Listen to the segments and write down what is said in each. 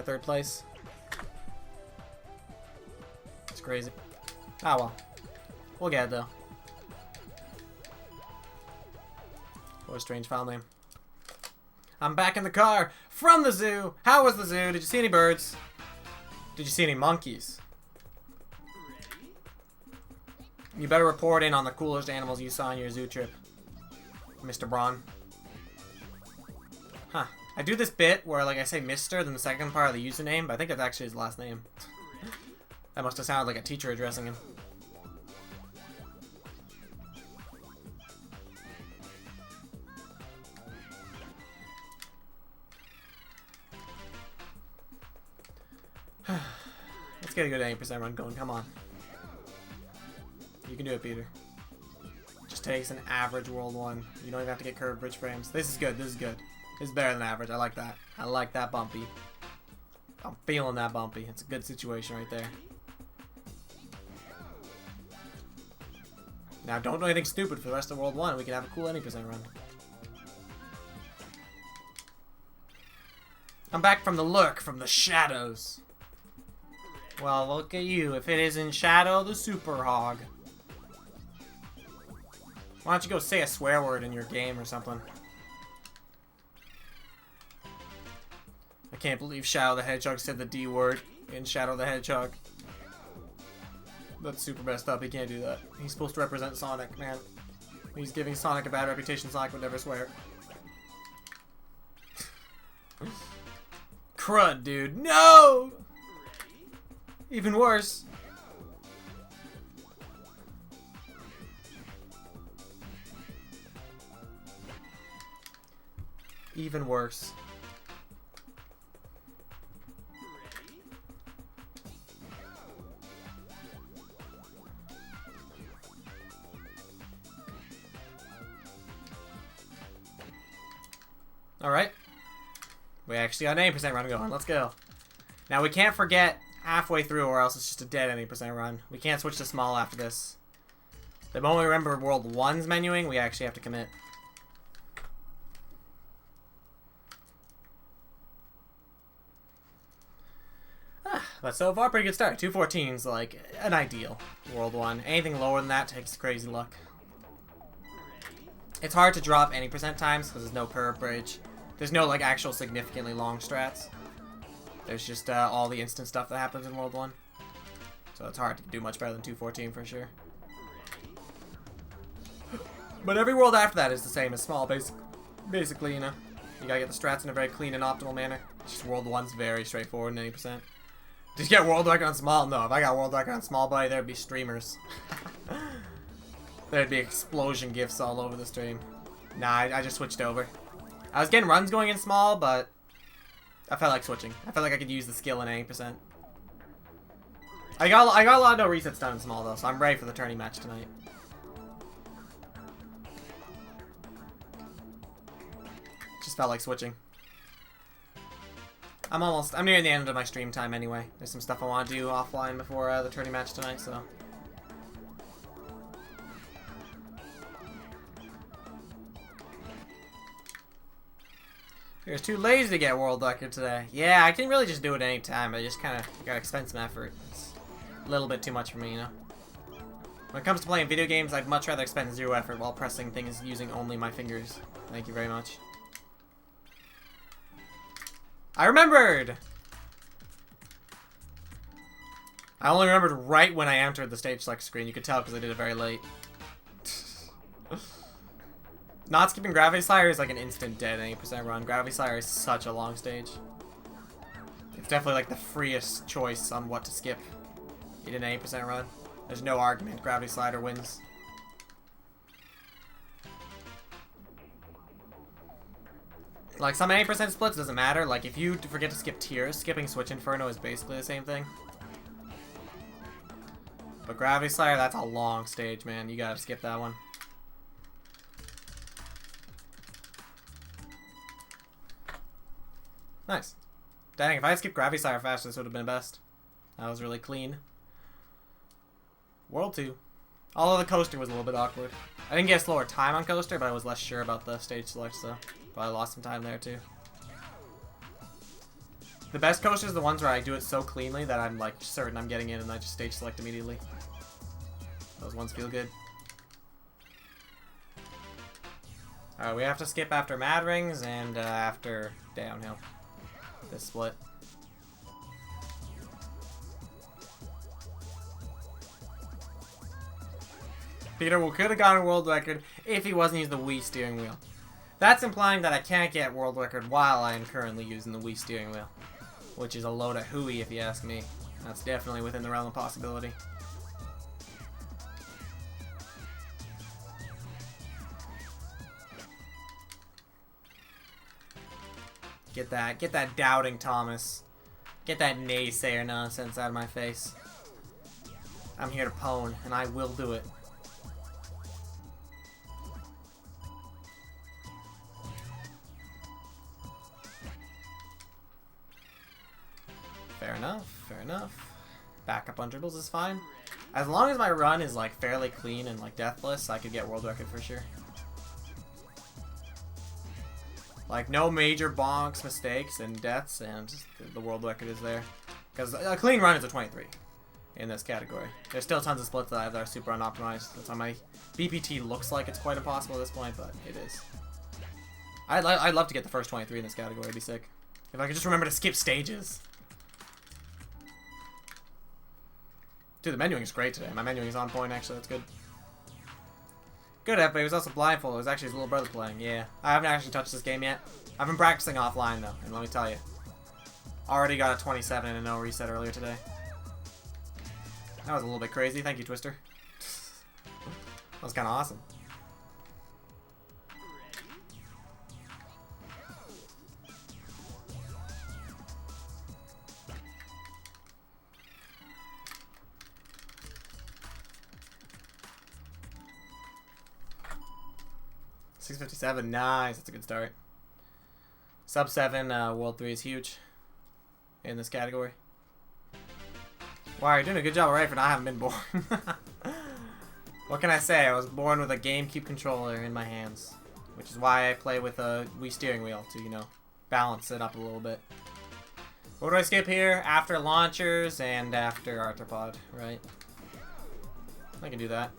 for 3rd place. It's crazy. Ah, well. We'll get it, though. What a strange file name. I'm back in the car from the zoo. How was the zoo? Did you see any birds? Did you see any monkeys? You better report in on the coolest animals you saw on your zoo trip, Mr. Braun. Huh. I do this bit where, like, I say Mr. then the second part of the username, but I think that's actually his last name. That must have sounded like a teacher addressing him. Let's get a good 80% run going. Come on. You can do it, Peter. Just takes an average World 1. You don't even have to get curved bridge frames. This is good. This is good. This is better than average. I like that. I like that bumpy. I'm feeling that bumpy. It's a good situation right there. Now, don't do anything stupid for the rest of World 1. We can have a cool 80% run. I'm back from the lurk, from the shadows. Well, look at you. If it isn't Shadow the Super Hog. Why don't you go say a swear word in your game or something? I can't believe Shadow the Hedgehog said the D word in Shadow the Hedgehog. That's super messed up. He can't do that. He's supposed to represent Sonic, man. He's giving Sonic a bad reputation. Sonic would never swear. Crud, dude. No! Even worse. Even worse. Alright. We actually got an 80% run going. Let's go. Now we can't forget halfway through or else it's just a dead 80% run. We can't switch to small after this. The moment we remember World 1's menuing, we actually have to commit. But so far, pretty good start. 214's like an ideal World 1. Anything lower than that takes crazy luck. It's hard to drop any percent times because there's no curve bridge. There's no like actual significantly long strats. There's just all the instant stuff that happens in World 1. So it's hard to do much better than 214 for sure. But every world after that is the same as small, basically, you know. You gotta get the strats in a very clean and optimal manner. It's just World 1's very straightforward and 80%. Did you get world record on small? No, if I got world record on small, buddy, there'd be streamers. There'd be explosion gifs all over the stream. Nah, I just switched over. I was getting runs going in small, but I felt like switching. I felt like I could use the skill in 80%. I got a lot of no resets done in small though, so I'm ready for the tourney match tonight. Just felt like switching. I'm nearing the end of my stream time anyway. There's some stuff I want to do offline before the tourney match tonight, so. You're too lazy to get world record today. Yeah, I can really just do it any time. I just kind of gotta expend some effort. It's a little bit too much for me, you know. When it comes to playing video games, I'd much rather expend 0 effort while pressing things using only my fingers. Thank you very much. I remembered! I only remembered right when I entered the stage select screen. You could tell because I did it very late. Not skipping Gravity Slayer is like an instant dead 80% run. Gravity Slayer is such a long stage. It's definitely like the freest choice on what to skip in an 80% run. There's no argument. Gravity Slider wins. Like, some 80% splits doesn't matter. Like, if you forget to skip tiers, skipping Switch Inferno is basically the same thing. But Gravity Slayer, that's a long stage, man. You gotta skip that one. Nice. Dang, if I had skipped Gravity Slayer faster, this would have been best. That was really clean. World 2. Although the coaster was a little bit awkward. I didn't get a slower time on coaster, but I was less sure about the stage select, so probably lost some time there too. The best coasters are the ones where I do it so cleanly that I'm like certain I'm getting in and I just stage select immediately. Those ones feel good. Alright, we have to skip after Mad Rings and after Downhill. This split. Peter could have gotten a world record if he wasn't using the Wii steering wheel. That's implying that I can't get world record while I am currently using the Wii steering wheel. Which is a load of hooey if you ask me. That's definitely within the realm of possibility. Get that doubting Thomas. Get that naysayer nonsense out of my face. I'm here to pwn, and I will do it. Fair enough, fair enough. Backup on dribbles is fine. As long as my run is like fairly clean and like deathless, I could get world record for sure. Like no major bonks, mistakes, and deaths, and the world record is there. Because a clean run is a 23 in this category. There's still tons of splits that I have that are super unoptimized. That's why my BPT looks like it's quite impossible at this point, but it is. I'd love to get the first 23 in this category. It'd be sick. If I could just remember to skip stages. Dude, the menuing is great today. My menuing is on point, actually. That's good. Good at, but he was also blindfolded. It was actually his little brother playing. Yeah. I haven't actually touched this game yet. I've been practicing offline, though. And let me tell you. Already got a 27 and a no reset earlier today. That was a little bit crazy. Thank you, Twister. That was kind of awesome. $657, nice. That's a good start. Sub 7, World 3 is huge in this category. Wow, you're doing a good job already for not having been born. What can I say? I was born with a GameCube controller in my hands, which is why I play with a Wii steering wheel to, you know, balance it up a little bit. What do I skip here? After launchers and after Arthropod, right? I can do that.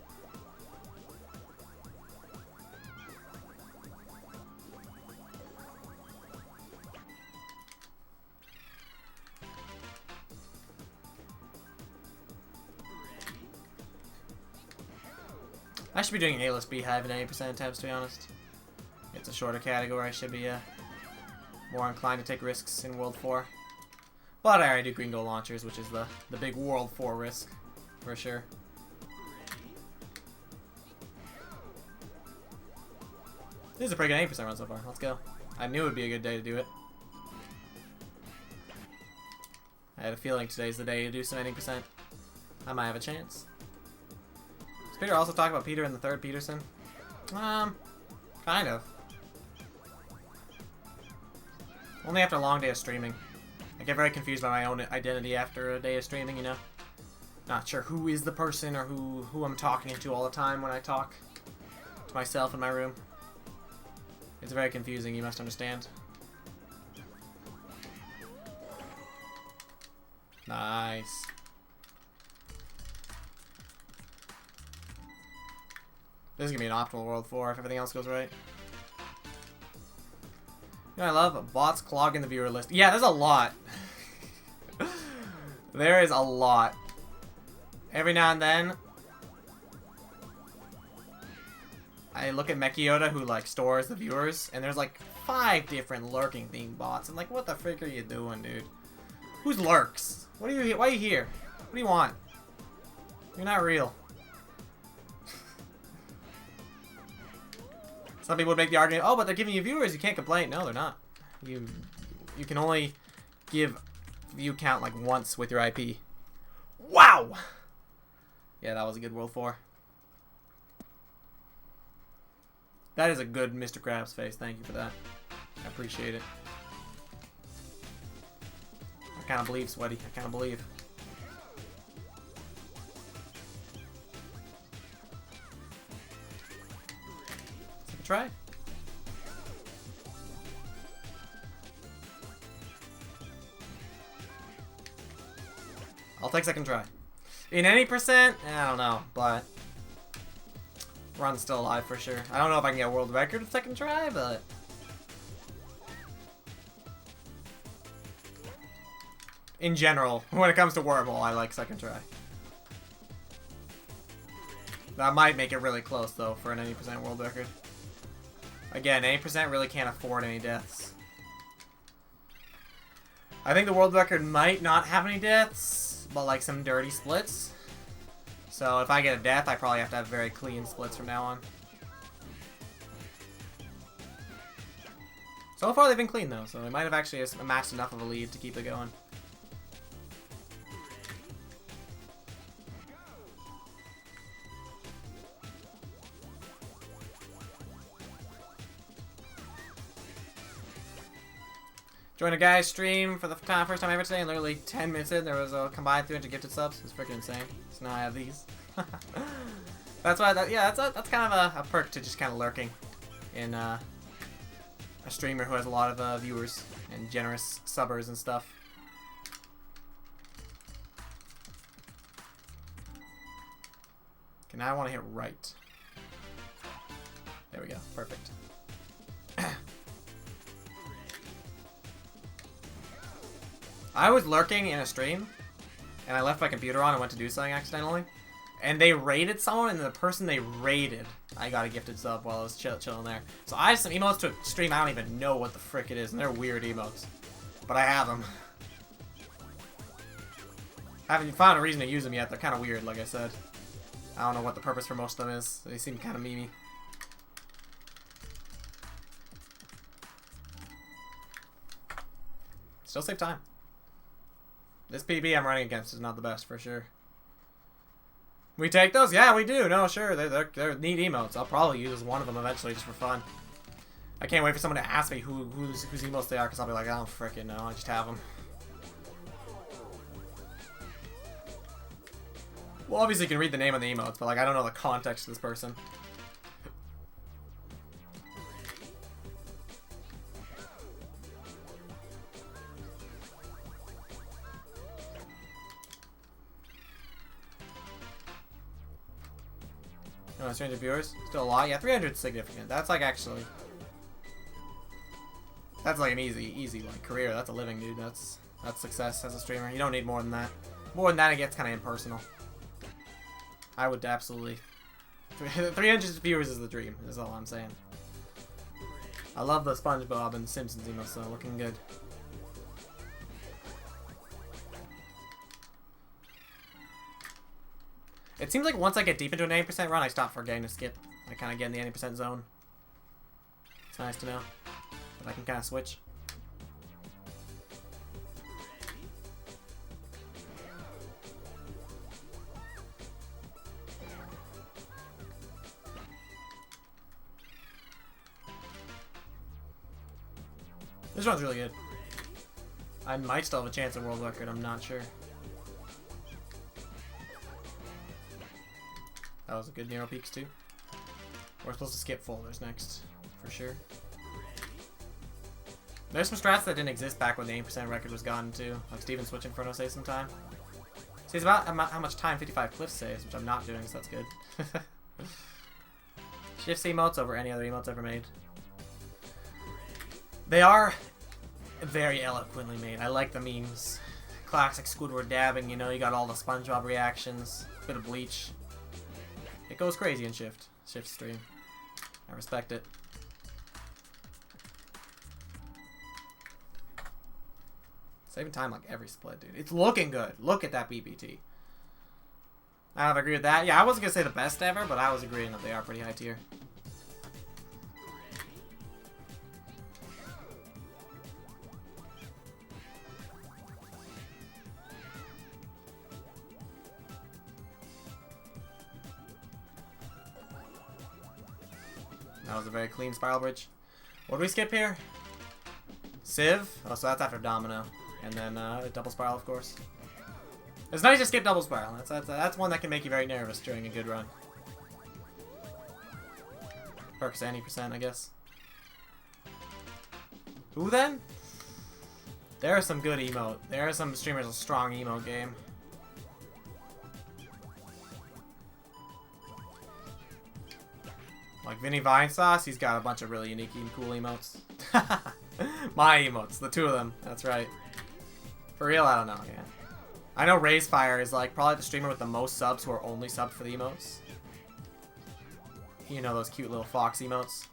I should be doing A-list Beehive at 80% attempts, to be honest. It's a shorter category. I should be more inclined to take risks in World 4. But I already do Green Gold Launchers, which is the big World 4 risk, for sure. This is a pretty good 80% run so far. Let's go. I knew it would be a good day to do it. I had a feeling today's the day to do some 80%. I might have a chance. Peter also talk about Peter in the third Peterson? Kind of. Only after a long day of streaming. I get very confused by my own identity after a day of streaming, you know? Not sure who is the person or who I'm talking to all the time when I talk to myself in my room. It's very confusing, you must understand. Nice. This is gonna be an optimal World 4 if everything else goes right. You know, I love bots clogging the viewer list. Yeah, there's a lot. There is a lot. Every now and then, I look at Mechiota, who like stores the viewers, and there's like 5 different lurking themed bots. I'm like, what the frick are you doing, dude? Who's lurks? What are you? Why are you here? What do you want? You're not real. Some people would make the argument, oh, but they're giving you viewers, you can't complain. No, they're not. You can only give view count like once with your IP. Wow! Yeah, that was a good World 4. That is a good Mr. Krabs face. Thank you for that. I appreciate it. I kind of believe, Sweaty. I kind of believe. Try. I'll take second try. In any percent, I don't know, but Run's still alive for sure. I don't know if I can get a world record with second try, but in general, when it comes to Wordle, I like second try. That might make it really close though for an 80% world record. Again, 80% really can't afford any deaths. I think the world record might not have any deaths, but like some dirty splits. So if I get a death, I probably have to have very clean splits from now on. So far they've been clean though, so they might have actually amassed enough of a lead to keep it going. Join a guy's stream for the first time ever today, and literally 10 minutes in, there was a combined 300 gifted subs. It's freaking insane. So now I have these. That's why, that's kind of a perk to just kind of lurking in a streamer who has a lot of viewers and generous subbers and stuff. Okay, now I want to hit right. There we go. Perfect. I was lurking in a stream, and I left my computer on and went to do something accidentally, and they raided someone, and the person they raided, I got a gifted sub while I was chilling there. So I have some emotes to a stream I don't even know what the frick it is, and they're weird emotes. But I have them. I haven't found a reason to use them yet. They're kind of weird, like I said. I don't know what the purpose for most of them is. They seem kind of memey. Still save time. This PB I'm running against is not the best for sure. We take those? Yeah, we do. No, sure. They're neat emotes. I'll probably use one of them eventually just for fun. I can't wait for someone to ask me whose emotes they are, because I'll be like, I don't frickin' know. I just have them. Well, obviously you can read the name of the emotes, but like I don't know the context of this person. Oh, 300 viewers? Still a lot? Yeah, 300 is significant. That's like actually... That's like an easy like career. That's a living, dude. That's success as a streamer. You don't need more than that. More than that, it gets kind of impersonal. I would absolutely... 300 viewers is the dream, is all I'm saying. I love the SpongeBob and the Simpsons emotes, so looking good. It seems like once I get deep into an 80% run, I stop forgetting to skip. I kind of get in the 80% zone. It's nice to know that I can kind of switch. This run's really good. I might still have a chance at world record, I'm not sure. That was a good Nero Peaks too. We're supposed to skip folders next, for sure. There's some strats that didn't exist back when the 80% record was gotten too. Like Steven switching Inferno saves some time. See, it's about how much time 55 Cliff saves, which I'm not doing, so that's good. Shifts emotes over any other emotes ever made. They are very eloquently made. I like the memes. Classic Squidward dabbing, you know, you got all the SpongeBob reactions. Bit of Bleach. It goes crazy in Shift stream. I respect it. Saving time like every split, dude. It's looking good. Look at that BBT. I don't agree with that. Yeah, I wasn't gonna say the best ever, but I was agreeing that they are pretty high tier. That was a very clean spiral bridge. What do we skip here? Civ? Oh, so that's after Domino. And then double spiral, of course. It's nice to skip double spiral. That's one that can make you very nervous during a good run. Perks 90%, I guess. Who then? There are some good emote. There are some streamers with a strong emote game. Like Vinny Vine Sauce, he's got a bunch of really unique and cool emotes. My emotes, the two of them. That's right. For real, I don't know, yeah. I know Raisefire is like probably the streamer with the most subs who are only subbed for the emotes. You know those cute little fox emotes.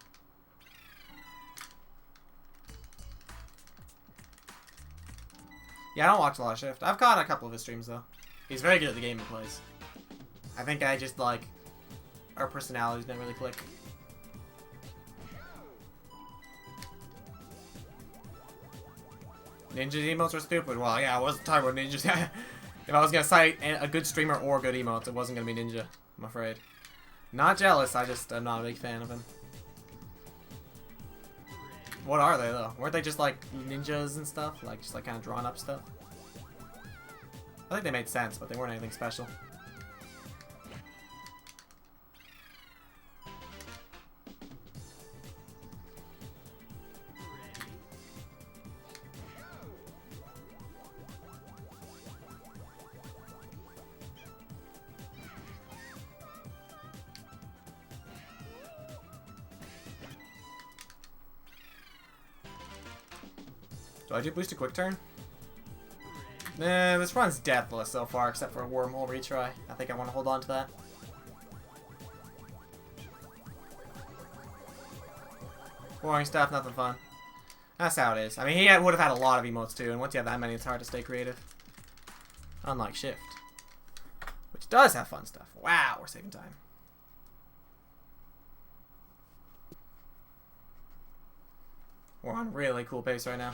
Yeah, I don't watch a lot of Shift. I've caught a couple of his streams though. He's very good at the game he plays. I think I just like our personalities don't really click. Ninja emotes are stupid. Well, yeah, I wasn't talking about ninjas. If I was gonna cite a good streamer or good emotes, it wasn't gonna be Ninja. I'm afraid. Not jealous. I'm not a big fan of him. What are they though? Weren't they just like ninjas and stuff? Like just like kind of drawn up stuff? I think they made sense, but they weren't anything special. Do I do boost a quick turn? Nah, this run's deathless so far, except for a wormhole retry. I think I want to hold on to that. Boring stuff, nothing fun. That's how it is. I mean, he would have had a lot of emotes too, and once you have that many, it's hard to stay creative. Unlike Shift, which does have fun stuff. Wow, we're saving time. We're on really cool pace right now.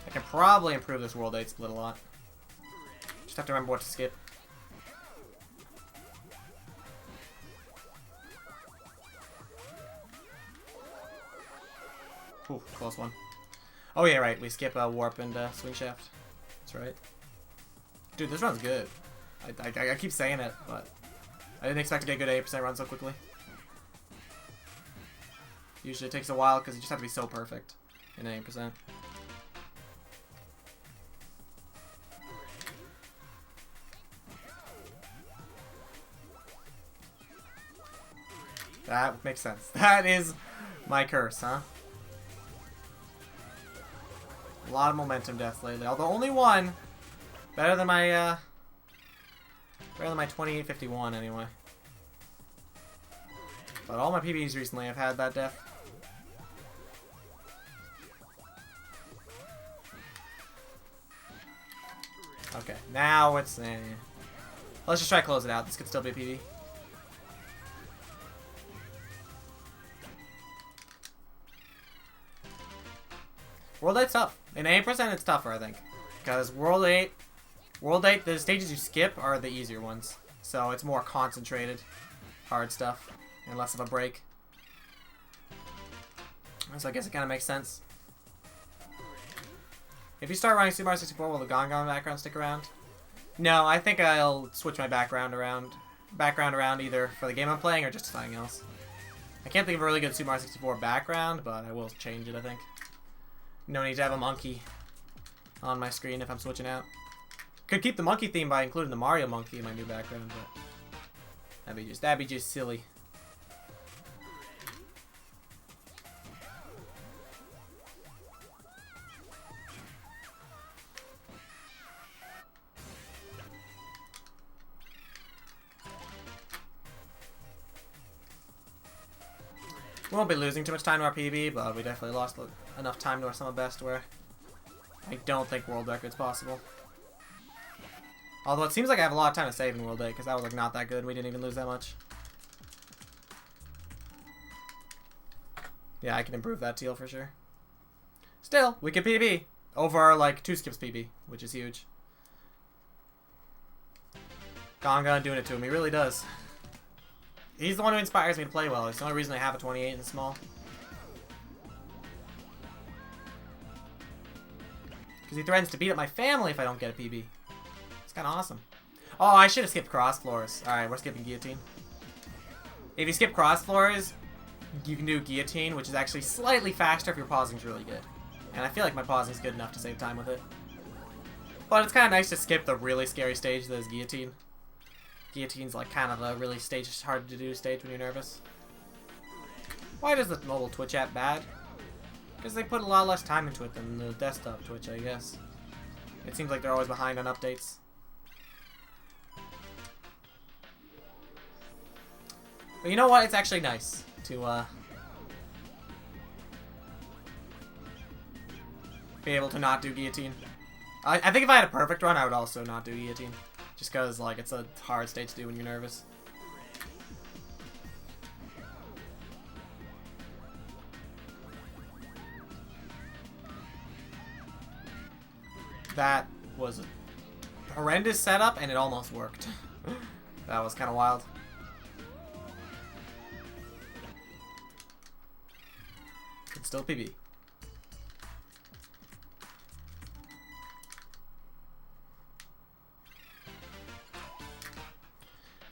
I can probably improve this World 8 split a lot. Just have to remember what to skip. Ooh, close one. Oh yeah, right. We skip Warp and Swing Shaft. That's right. Dude, this run's good. I keep saying it, but I didn't expect to get a good 8% run so quickly. Usually it takes a while because you just have to be so perfect in 8%. That makes sense. That is my curse, huh? A lot of momentum deaths lately. Although only one. Better than my 2851 anyway. But all my PBs recently have had that death. Okay, now it's... Let's just try to close it out. This could still be a PB. World 8's tough. In 8% it's tougher, I think. Because World 8, the stages you skip are the easier ones. So it's more concentrated, hard stuff, and less of a break. So I guess it kind of makes sense. If you start running Super Mario 64, will the Gong Gong background stick around? No, I think I'll switch my background around either for the game I'm playing or just something else. I can't think of a really good Super Mario 64 background, but I will change it, I think. No need to have a monkey on my screen if I'm switching out. Could keep the monkey theme by including the Mario monkey in my new background, but that'd be just silly. We won't be losing too much time to our PB, but we definitely lost enough time to our Summer Best where I don't think world record's possible. Although it seems like I have a lot of time to save in World 8 because that was like not that good. We didn't even lose that much. Yeah, I can improve that teal for sure. Still, we can PB over our like 2 skips PB, which is huge. Gonga doing it to him. He really does. He's the one who inspires me to play well. It's the only reason I have a 28 in small. Because he threatens to beat up my family if I don't get a PB. It's kind of awesome. Oh, I should have skipped cross floors. Alright, we're skipping guillotine. If you skip cross floors, you can do guillotine, which is actually slightly faster if your pausing's really good. And I feel like my pausing's good enough to save time with it. But it's kind of nice to skip the really scary stage that is guillotine. Guillotine's like kind of a really hard to do stage when you're nervous. Why does the mobile Twitch app bad? Because they put a lot less time into it than the desktop Twitch, I guess. It seems like they're always behind on updates. But you know what? It's actually nice to be able to not do guillotine. I think if I had a perfect run, I would also not do guillotine. Just because, like, it's a hard stage to do when you're nervous. That was a horrendous setup, and it almost worked. That was kind of wild. It's still PB.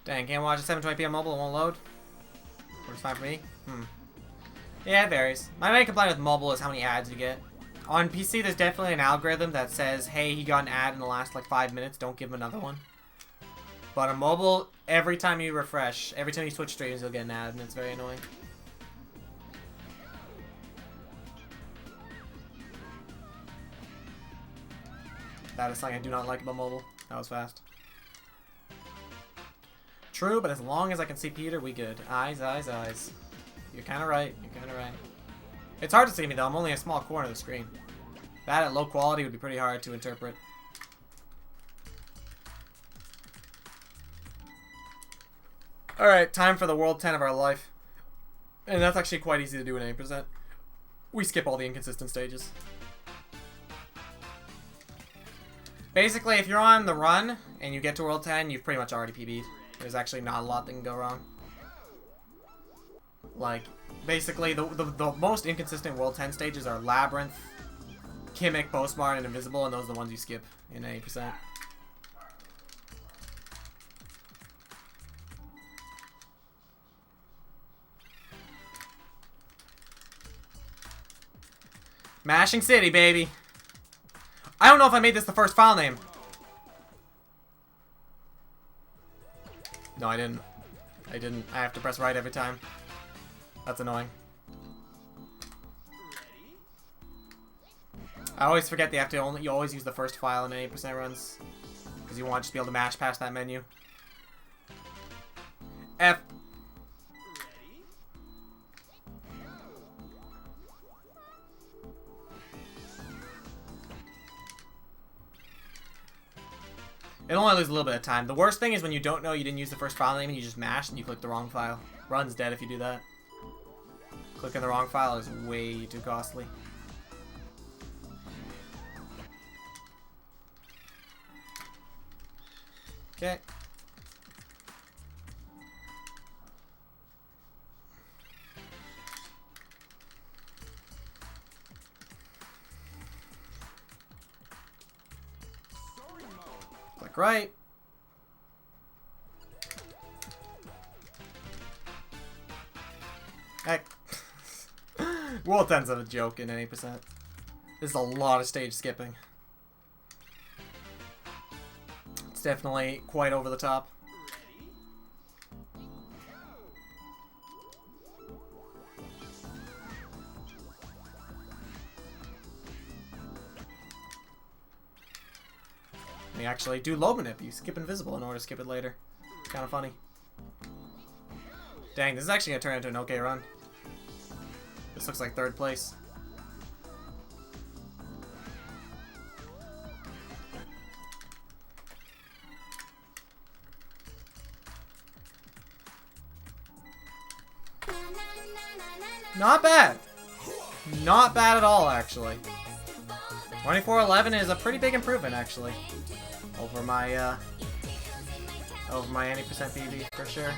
Dang, can't watch at 720p on mobile, it won't load. Works fine for me. Yeah, it varies. My main complaint with mobile is how many ads you get. On PC, there's definitely an algorithm that says, hey, he got an ad in the last, like, 5 minutes, don't give him another one. But on mobile, every time you refresh, every time you switch streams, you'll get an ad, and it's very annoying. That is something I do not like about mobile. That was fast. True, but as long as I can see Peter, we good. Eyes, eyes, eyes. You're kind of right. You're kind of right. It's hard to see me, though. I'm only a small corner of the screen. That at low quality would be pretty hard to interpret. Alright, time for the World 10 of our life. And that's actually quite easy to do in 8%. We skip all the inconsistent stages. Basically, if you're on the run and you get to World 10, you've pretty much already PB'd. There's actually not a lot that can go wrong. Like, basically, the most inconsistent World 10 stages are Labyrinth, Kimmick, Postmart, and Invisible, and those are the ones you skip in 8%. Mashing City, baby. I don't know if I made this the first file name. No, I didn't. I didn't. I have to press right every time. That's annoying. I always forget you always use the first file in 8% runs. Because you want to just be able to mash past that menu. F. It'll only lose a little bit of time. The worst thing is when you don't know you didn't use the first file name and you just mash and you click the wrong file. Run's dead if you do that. Clicking the wrong file is way too costly. Okay. Click right. Heck. World 10's a joke in 8%. This is a lot of stage skipping. It's definitely quite over the top. You actually do low manip. You skip invisible in order to skip it later. It's kind of funny. Dang, this is actually going to turn into an okay run. This looks like 3rd place. Not bad. Not bad at all, actually. 24-11 is a pretty big improvement, actually, over my any percent PB for sure.